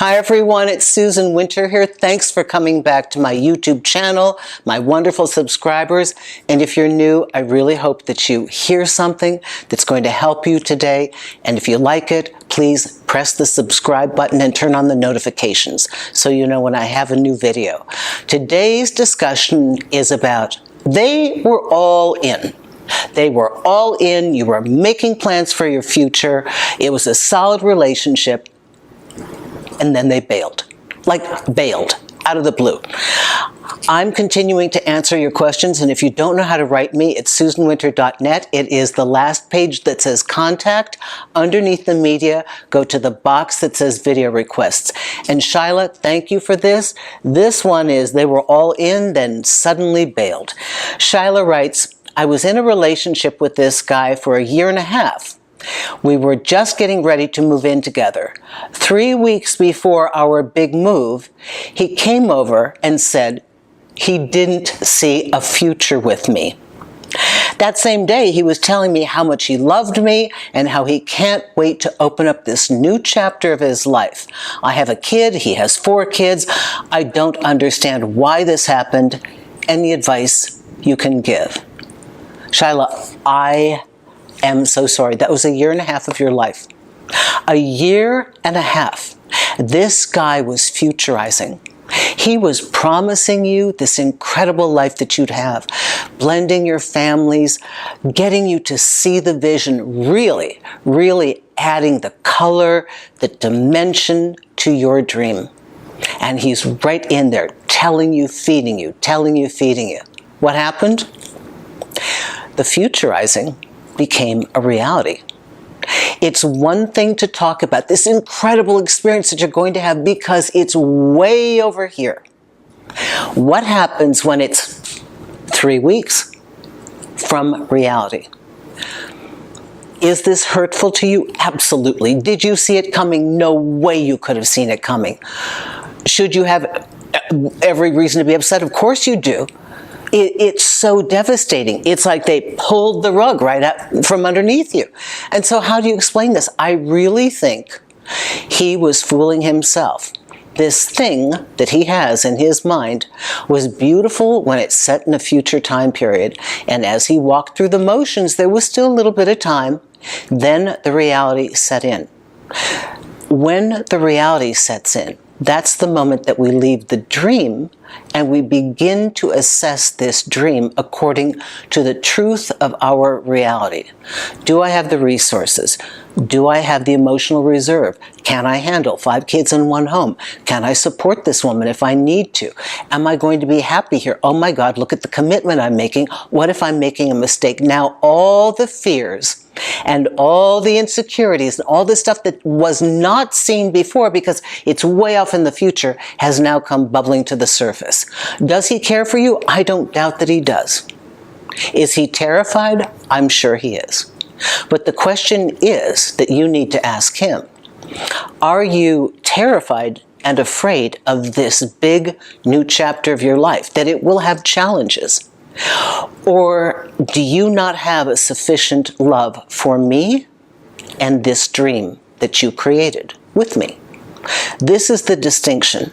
Hi everyone, it's Susan Winter here. Thanks for coming back to my YouTube channel, my wonderful subscribers. And if you're new, I really hope that you hear something that's going to help you today. And if you like it, please press the subscribe button and turn on the notifications so you know when I have a new video. Today's discussion is about they were all in. They were all in. You were making plans for your future. It was a solid relationship. And then they bailed, out of the blue. I'm continuing to answer your questions, and if you don't know how to write me, it's susanwinter.net. It is the last page that says contact. Underneath the media, go to the box that says video requests. And Shyla, thank you for this. This one is they were all in, then suddenly bailed. Shyla writes, I was in a relationship with this guy for a year and a half. We were just getting ready to move in together. 3 weeks before our big move, he came over and said he didn't see a future with me. That same day, he was telling me how much he loved me and how he can't wait to open up this new chapter of his life. I have a kid, he has 4 kids. I don't understand why this happened. Any advice you can give? Shyla, I am so sorry. That was a year and a half of your life. A year and a half. This guy was futurizing. He was promising you this incredible life that you'd have, blending your families, getting you to see the vision, really, really adding the color, the dimension to your dream. And he's right in there telling you, feeding you, telling you, feeding you. What happened? The futurizing became a reality. It's one thing to talk about this incredible experience that you're going to have because it's way over here. What happens when it's 3 weeks from reality? Is this hurtful to you? Absolutely. Did you see it coming? No way you could have seen it coming. Should you have every reason to be upset? Of course you do. It's so devastating. It's like they pulled the rug right out from underneath you. And so how do you explain this? I really think he was fooling himself. This thing that he has in his mind was beautiful when it's set in a future time period. And as he walked through the motions, there was still a little bit of time. Then the reality set in. When the reality sets in, that's the moment that we leave the dream and we begin to assess this dream according to the truth of our reality. Do I have the resources? Do I have the emotional reserve? Can I handle 5 kids in one home? Can I support this woman if I need to? Am I going to be happy here? Oh my God, look at the commitment I'm making. What if I'm making a mistake? Now all the fears and all the insecurities and all the stuff that was not seen before because it's way off in the future has now come bubbling to the surface. Does he care for you? I don't doubt that he does. Is he terrified? I'm sure he is. But the question is that you need to ask him. Are you terrified and afraid of this big new chapter of your life, that it will have challenges? Or do you not have a sufficient love for me and this dream that you created with me? This is the distinction.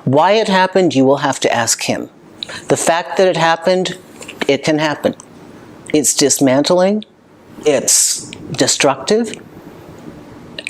Why it happened, you will have to ask him. The fact that it happened, it can happen. It's dismantling, it's destructive,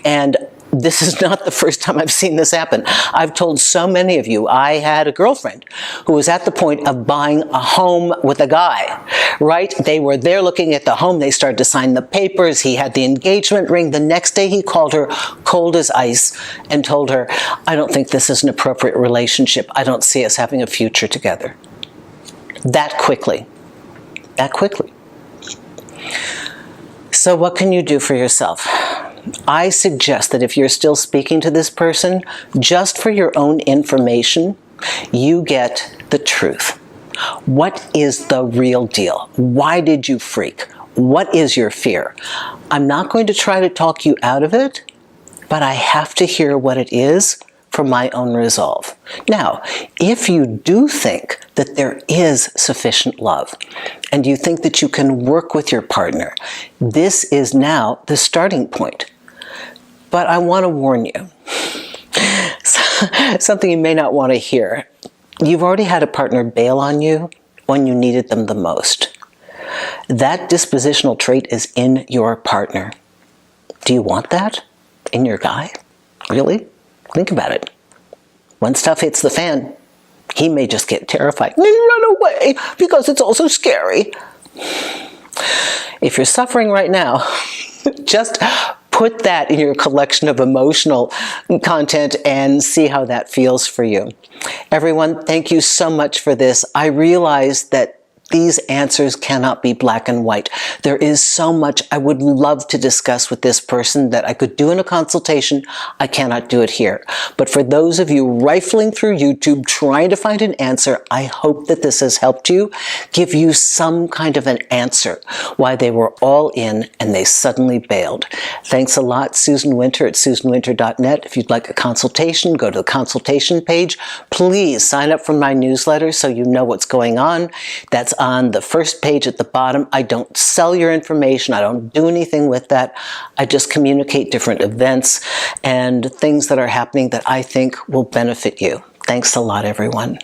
and this is not the first time I've seen this happen. I've told so many of you, I had a girlfriend who was at the point of buying a home with a guy, right? They were there looking at the home. They started to sign the papers. He had the engagement ring. The next day he called her cold as ice and told her, I don't think this is an appropriate relationship. I don't see us having a future together. That quickly. That quickly. So what can you do for yourself? I suggest that if you're still speaking to this person, just for your own information, you get the truth. What is the real deal? Why did you freak? What is your fear? I'm not going to try to talk you out of it, but I have to hear what it is for my own resolve. Now, if you do think that there is sufficient love and you think that you can work with your partner, this is now the starting point. But I want to warn you, something you may not want to hear. You've already had a partner bail on you when you needed them the most. That dispositional trait is in your partner. Do you want that in your guy? Really? Think about it. When stuff hits the fan, he may just get terrified and run away because it's also scary. If you're suffering right now, just put that in your collection of emotional content and see how that feels for you. Everyone, thank you so much for this. I realize that these answers cannot be black and white. There is so much I would love to discuss with this person that I could do in a consultation. I cannot do it here. But for those of you rifling through YouTube trying to find an answer, I hope that this has helped you, give you some kind of an answer why they were all in and they suddenly bailed. Thanks a lot, Susan Winter at susanwinter.net. If you'd like a consultation, go to the consultation page. Please sign up for my newsletter so you know what's going on. That's on the first page at the bottom. I don't sell your information. I don't do anything with that. I just communicate different events and things that are happening that I think will benefit you. Thanks a lot, everyone.